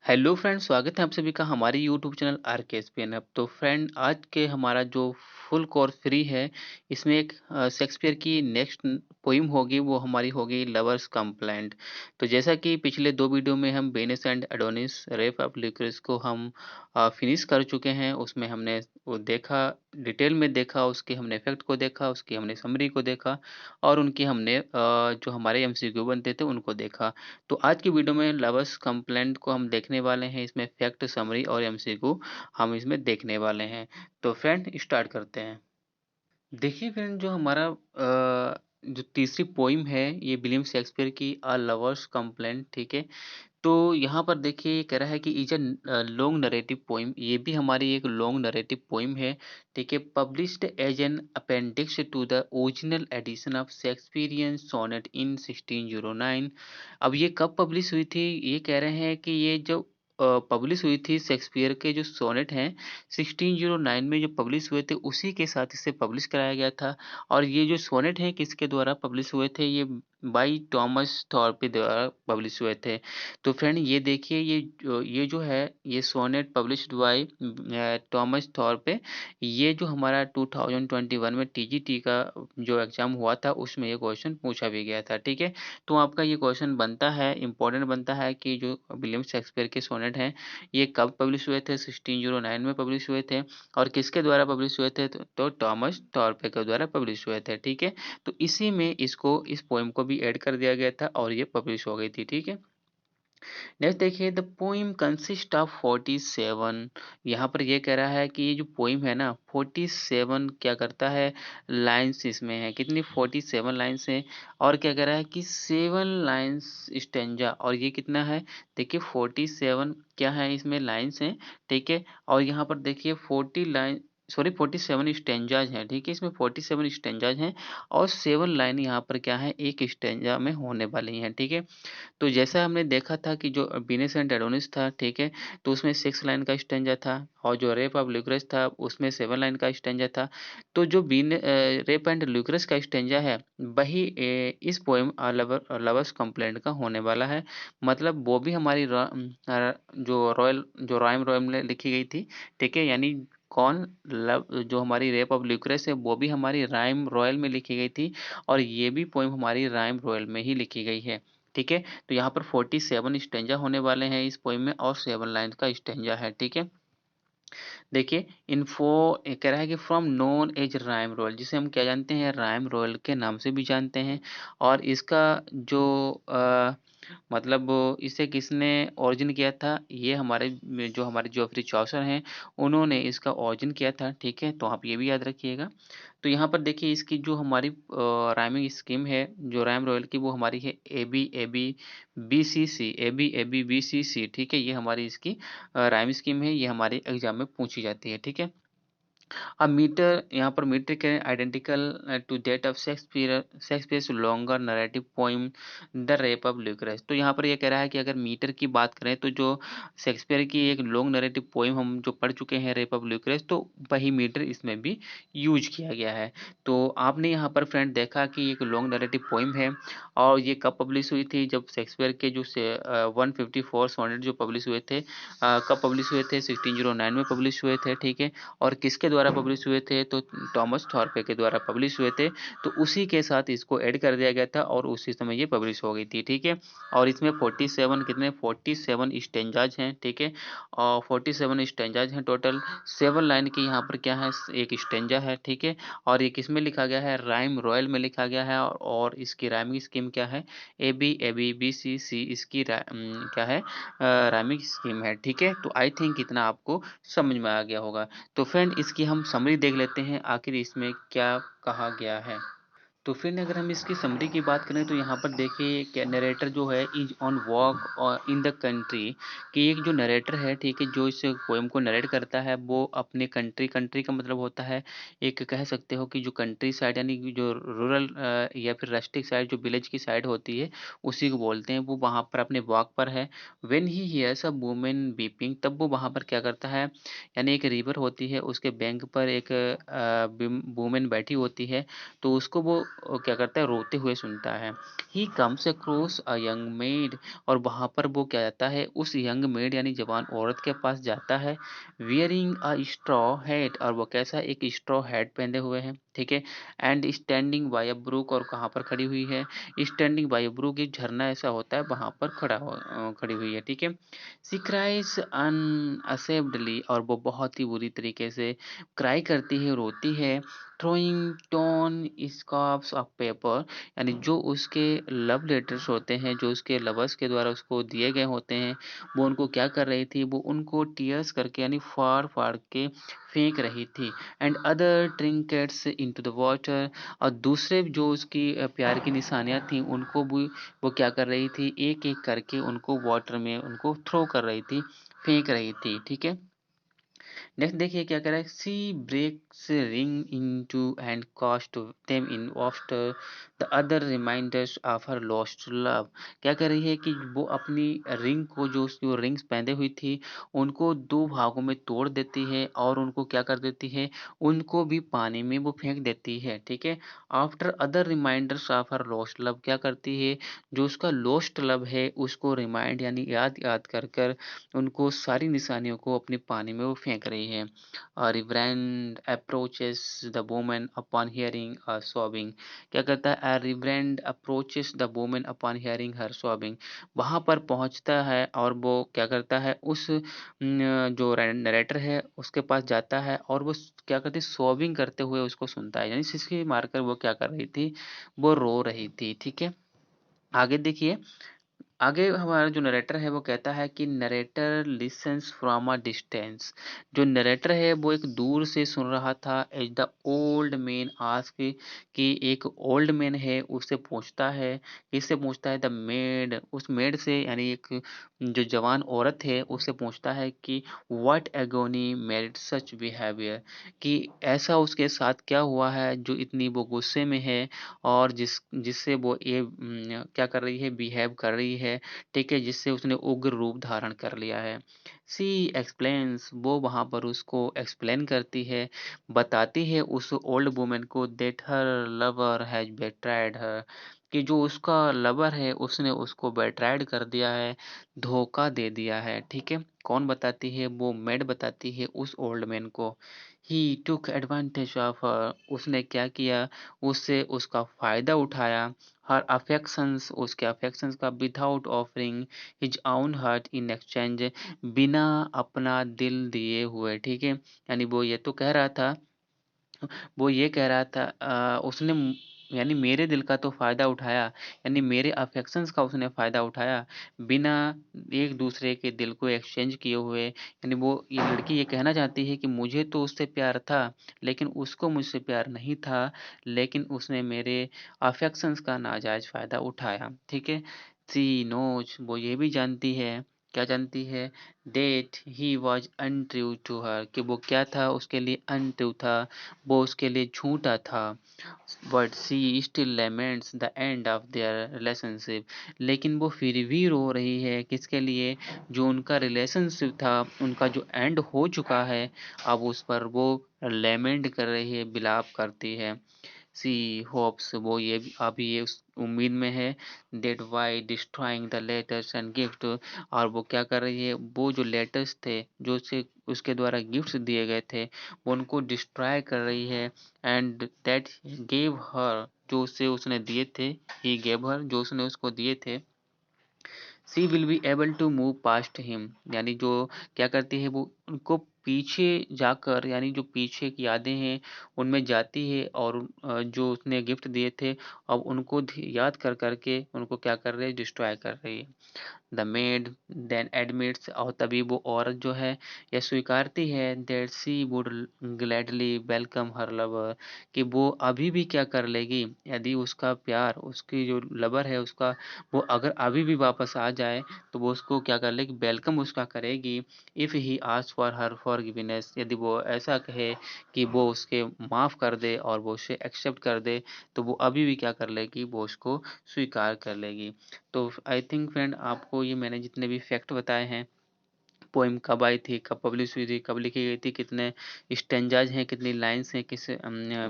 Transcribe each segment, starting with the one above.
Hello friend, स्वागत है आप सभी का हमारे यूट्यूब चैनल आर के एस पी एन हब। तो फ्रेंड, आज के हमारा जो फुल कोर्स फ्री है, इसमें एक शेक्सपियर की नेक्स्ट पोइम होगी, वो हमारी होगी लवर्स कंप्लेंट। तो जैसा कि पिछले दो वीडियो में हम Venus and Adonis rape of Lucrece को हम फिनिश कर चुके हैं। उसमें हमने वो देखा, डिटेल में देखा, उसके हमने इफेक्ट को देखा, उसकी हमने समरी को देखा और उनकी हमने जो हमारे एमसीक्यू बनते थे उनको देखा। तो आज की वीडियो में लवर्स कंप्लेंट को हम देखने वाले हैं। इसमें फैक्ट, समरी और एमसीक्यू हम इसमें देखने वाले हैं। तो फ्रेंड, स्टार्ट करते हैं। देखिए फ्रेंड, जो हमारा जो तीसरी पोइम है, ये विलियम शेक्सपियर की अ लवर्स कंप्लेंट, ठीक है। तो यहाँ पर देखिए, ये कह रहा है कि is a long narrative poem. ये भी हमारी एक लॉन्ग नरेटिव पोइम है, ठीक है। Published as an appendix to the original edition of Shakespearean sonnet in 1609। अब ये कब पब्लिश हुई थी? ये कह रहे हैं कि ये जो पब्लिश हुई थी, शेक्सपियर के जो सोनेट हैं 1609 में जो पब्लिश हुए थे, उसी के साथ इसे पब्लिश कराया गया था। और ये जो सोनेट हैं किसके द्वारा पब्लिश हुए थे? ये बाई टॉमस थॉर्पे द्वारा पब्लिश हुए थे। तो फ्रेंड, ये देखिए, ये जो है, ये सोनेट पब्लिश्ड बाय टॉमस थॉर्पे। ये जो हमारा 2021 में टीजीटी का जो एग्जाम हुआ था, उसमें ये क्वेश्चन पूछा भी गया था, ठीक है। तो आपका ये क्वेश्चन बनता है, इम्पोर्टेंट बनता है कि जो विलियम शेक्सपियर के सोनेट हैं, ये कब पब्लिश हुए थे? 1609 में पब्लिश हुए थे। और किसके द्वारा पब्लिश हुए थे? तो टॉमस थॉर्पे के द्वारा पब्लिश हुए थे, ठीक है। तो इसी में इसको, इस पोएम को भी ऐड कर दिया गया था और ये पब्लिश हो गई थी, ठीक है। नेक्स्ट देखिए, द पोइम कंसिस्ट ऑफ 47। यहाँ पर ये कह रहा है कि ये जो पोइम है ना, 47 क्या करता है, लाइन्स इसमें है। कितनी? 47 लाइन्स है। और क्या कह रहा है कि 7 लाइन्स स्टेंजा। और ये कितना है? देखिए 47 क्या है, इसमें लाइन्स हैं, ठीक है। और यहाँ पर देखिए 47 स्टेंजाज हैं, ठीक है। इसमें 47 स्टेंजाज हैं और 7 लाइन यहाँ पर क्या है, एक स्टेंजा में होने वाली हैं, ठीक है। तो जैसा हमने देखा था कि जो वीनस एंड एडोनिस था, ठीक है, तो उसमें 6 लाइन का स्टैन्ज़ा था। और जो रेप ऑफ ल्यूक्रेस था, उसमें 7 लाइन का स्टैन्ज़ा था। तो जो रेप एंड ल्यूक्रेस का स्टैन्ज़ा है, वही इस पोएम लवर्स कंप्लेंट का होने वाला है। मतलब वो भी हमारी जो राइम रॉयल में लिखी गई थी, ठीक है। यानी कौन? लव, जो हमारी रेप ऑफ ल्यूक्रेस है, वो भी हमारी राइम रॉयल में लिखी गई थी। और ये भी पोएम हमारी राइम रॉयल में ही लिखी गई है, ठीक है। तो यहाँ पर 47 स्टेंजा होने वाले हैं इस पोएम में और 7 लाइन का स्टेंजा है, ठीक है। देखिए, इन्फो कह रहा है कि from known age rhyme royal, जिसे हम क्या जानते हैं, राइम रोयल के नाम से भी जानते हैं। और इसका जो मतलब इसे किसने ओरिजिन किया था? ये हमारे जोफ्री चौसर हैं, उन्होंने इसका ओरिजिन किया था, ठीक है। तो आप ये भी याद रखिएगा। तो यहाँ पर देखिए, इसकी जो हमारी राइमिंग स्कीम है, जो राइम रॉयल की, वो हमारी है A B A B B C C, A B A B B C C, ठीक है। ये हमारी इसकी राइम स्कीम है, ये हमारे एग्जाम में पूछी जाती है, ठीक है। अब मीटर, यहाँ पर मीटर के identical to that of Shakespeare's longer narrative poem the rape of Lucrece. तो यहाँ पर ये कह रहा है कि अगर मीटर की बात करें, तो जो शेक्सपियर की एक लॉन्ग नरेटिव पोइम हम जो पढ़ चुके हैं, रेप ऑफ ल्यूक्रेस, तो वही मीटर इसमें भी यूज किया गया है। तो आपने यहाँ पर फ्रेंड देखा कि एक लॉन्ग नरेटिव पोइम है। और ये कब पब्लिश हुई थी? जब शेक्सपियर के जो 154 सोनेट जो पब्लिश हुए थे, कब पब्लिश हुए थे? 1609 में पब्लिश हुए थे, ठीक है। और किसके द्वारा पब्लिश हुए थे? तो टॉमस थॉर्पे के द्वारा पब्लिश हुए थे। तो उसी के साथ इसको ऐड कर दिया गया था और उसी समय ये पब्लिश हो गई थी, ठीक है। और इसमें 47 कितने? 47 स्टेंजाज हैं, ठीक है। और 47 स्टेंजाज हैं टोटल। 7 लाइन की यहाँ पर क्या है, एक स्टेंजा है, ठीक है। और ये किस में लिखा गया है? राइम रॉयल में लिखा गया है। और इसकी राइमिंग स्कीम क्या है? ए बी बी सी सी, इसकी क्या है, राइमिंग स्कीम है, ठीक है। तो आई थिंक इतना आपको समझ में आ गया होगा। तो फ्रेंड, इसकी हम समरी देख लेते हैं, आखिर इसमें क्या कहा गया है। तो फिर अगर हम इसकी समरी की बात करें, तो यहाँ पर देखिए, क्या नरेटर जो है इज ऑन वॉक और इन द कंट्री, कि एक जो नरेटर है, ठीक है, जो इस पोएम को नरेट करता है, वो अपने कंट्री, कंट्री का मतलब होता है, एक कह सकते हो कि जो कंट्री साइड, यानी कि जो रूरल या फिर रस्टिक साइड, जो विलेज की साइड होती है, उसी को बोलते हैं। वो वहाँ पर अपने वॉक पर है। When he hears a women weeping, तब वो वहाँ पर क्या करता है, यानी एक रिवर होती है, उसके बैंक पर एक वुमेन बैठी होती है। तो उसको वो क्या करता है, रोते हुए सुनता है। He comes across a young made, और वहाँ पर वो क्या जाता है, उस यंग मेड यानी जवान औरत के पास जाता है। वियरिंग अ स्ट्रॉ हैट, और वो कैसा, एक स्ट्रॉ हैट पहने हुए हैं, ठीक है। And standing by a brook, और कहाँ पर खड़ी हुई है, स्टैंडिंग बाय अ ब्रुक, एक झरना ऐसा होता है वहाँ पर खड़ी हुई है, ठीक है। सी क्राइज अनअसेब्डली, और वो बहुत ही बुरी तरीके से क्राई करती है, रोती है। Throwing torn scraps of paper, यानी जो उसके लव लेटर्स होते हैं, जो उसके लवर्स के द्वारा उसको दिए गए होते हैं, वो उनको क्या कर रही थी, वो उनको टीयर्स करके यानी फाड़ फाड़ के फेंक रही थी। And other trinkets into the water, और दूसरे जो उसकी प्यार की निशानियां थी उनको भी वो क्या कर रही थी, एक एक करके उनको वाटर में उनको थ्रो कर रही थी, फेंक रही थी, ठीक है। नेक्स्ट देखिए क्या कर रहा है, she breaks ring into and cast them in after the other reminders of her lost love. क्या कर रही है कि वो अपनी रिंग को, जो उसकी वो रिंग्स पहने हुई थी, उनको दो भागों में तोड़ देती है, और उनको क्या कर देती है, उनको भी पानी में वो फेंक देती है, ठीक है। After other reminders of her lost love, क्या करती है, जो उसका लॉस्ट लव है उसको रिमाइंड यानी याद याद कर कर उनको सारी निशानियों को अपने पानी में वो फेंक रही है। Reverend approaches the woman upon hearing sobbing, क्या करता है, reverend approaches the woman upon hearing her sobbing, वहां पर पहुंचता है और वो क्या करता है, उस जो नरेटर है उसके पास जाता है, और वो क्या करती है, सॉबिंग करते हुए उसको सुनता है, यानी सिसकी मारकर वो क्या कर रही थी, वो रो रही थी, ठीक है। आगे देखिए, आगे हमारा जो नरेटर है वो कहता है कि narrator listens from a distance, जो नरेटर है वो एक दूर से सुन रहा था। As the old man ask, कि एक ओल्ड मैन है उससे पूछता है, किससे पूछता है, द मेड, उस मेड से, यानी एक जो जवान औरत है उससे पूछता है कि what agony merit such behaviour, कि ऐसा उसके साथ क्या हुआ है जो इतनी वो गुस्से में है, और जिससे वो ये क्या कर रही है, बिहेव कर रही है, ठीक है, जिससे उसने उग्र रूप धारण कर लिया है। सी एक्सप्लेन्स, वो वहाँ पर उसको एक्सप्लेन करती है, बताती है उस ओल्ड वुमन को, दैट हर लवर हैज बेट्रायड हर, कि जो उसका लवर है उसने उसको बेट्रायड कर दिया है, धोखा दे दिया है, ठीक है। कौन बताती है, वो मेड बताती है उस ओल्ड मैन को। ही टुक एडवांटेज ऑफ हर, उसने क्या किया, उससे उसका फायदा उठाया। हर अफेक्शंस, उसके अफेक्शंस का, without offering his own heart in exchange, बिना अपना दिल दिए हुए, ठीक है। यानी वो ये कह रहा था उसने यानी मेरे दिल का तो फ़ायदा उठाया, यानी मेरे अफेक्शंस का उसने फ़ायदा उठाया, बिना एक दूसरे के दिल को एक्सचेंज किए हुए। यानी वो, ये लड़की ये कहना चाहती है कि मुझे तो उससे प्यार था, लेकिन उसको मुझसे प्यार नहीं था, लेकिन उसने मेरे अफेक्शंस का नाजायज़ फ़ायदा उठाया, ठीक है। शी नोज, वो ये भी जानती है, क्या जानती है, that he was untrue to her, कि वो क्या था, उसके लिए अनट्रू था, वो उसके लिए झूठा था। But she still laments the end of their relationship, लेकिन वो फिर भी रो रही है, किसके लिए, जो उनका रिलेशनशिप था, उनका जो एंड हो चुका है, अब उस पर वो लेमेंट कर रही है, बिलाप करती है। सी होप्स, वो ये अभी ये उस उम्मीद में है, that by destroying the letters and gift, और वो क्या कर रही है, वो जो लेटर्स थे, जो उसे उसके द्वारा गिफ्ट्स दिए गए थे, वो उनको डिस्ट्रॉय कर रही है। एंड दैट गेव हर, जो उसे उसने दिए थे, ही गेव हर, जो उसने उसको दिए थे, she will be able to move past him, यानी जो क्या करती है, वो उनको पीछे जाकर, यानी जो पीछे की यादें हैं उनमें जाती है, और जो उसने गिफ्ट दिए थे, अब उनको याद कर करके उनको क्या कर रही है, डिस्ट्रॉय कर रही है। द मेड देन एडमिट्स, और तभी वो औरत जो है यह स्वीकारती है, that she would gladly welcome her lover, कि वो अभी भी क्या कर लेगी, यदि उसका प्यार, उसकी जो लवर है उसका, वो अगर अभी भी वापस आ जाए तो वो उसको क्या कर लेगी, वेलकम उसका करेगी। If he ask for her forgiveness, यदि वो ऐसा कहे कि वो उसके माफ़ कर दे और वो उसे एक्सेप्ट कर दे, तो वो अभी भी क्या कर लेगी, वो उसको स्वीकार कर लेगी। तो आई थिंक फ्रेंड, आपको ये मैंने जितने भी फैक्ट बताए हैं पोएम कब आई थी, कब पब्लिश हुई थी, कब लिखी गई थी, कितने स्टेंजाज हैं, कितनी लाइन्स हैं, किस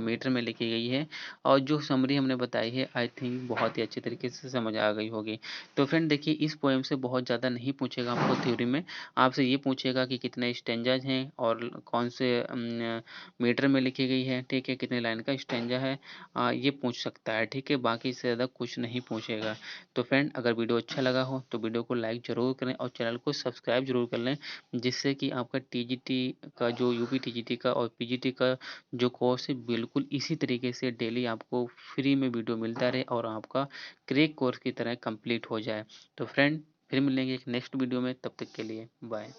मीटर में लिखी गई है, और जो समरी हमने बताई है आई थिंक बहुत ही अच्छे तरीके से समझ आ गई होगी। तो फ्रेंड देखिए, इस पोएम से बहुत ज़्यादा नहीं पूछेगा आपको थ्योरी में, आपसे ये पूछेगा कि कितने स्टेंजाज हैं और कौन से मीटर में लिखी गई है, ठीक है, कितने लाइन का स्टेंजा है, ये पूछ सकता है, ठीक है, बाकी इससे ज़्यादा कुछ नहीं पूछेगा। तो फ्रेंड अगर वीडियो अच्छा लगा हो तो वीडियो को लाइक ज़रूर करें और चैनल को सब्सक्राइब ज़रूर कर लें, जिससे कि आपका टीजीटी का जो यूपी टीजीटी का और पीजीटी का जो कोर्स है बिल्कुल इसी तरीके से डेली आपको फ्री में वीडियो मिलता रहे और आपका क्रैक कोर्स की तरह कंप्लीट हो जाए। तो फ्रेंड फिर मिलेंगे एक नेक्स्ट वीडियो में, तब तक के लिए बाय।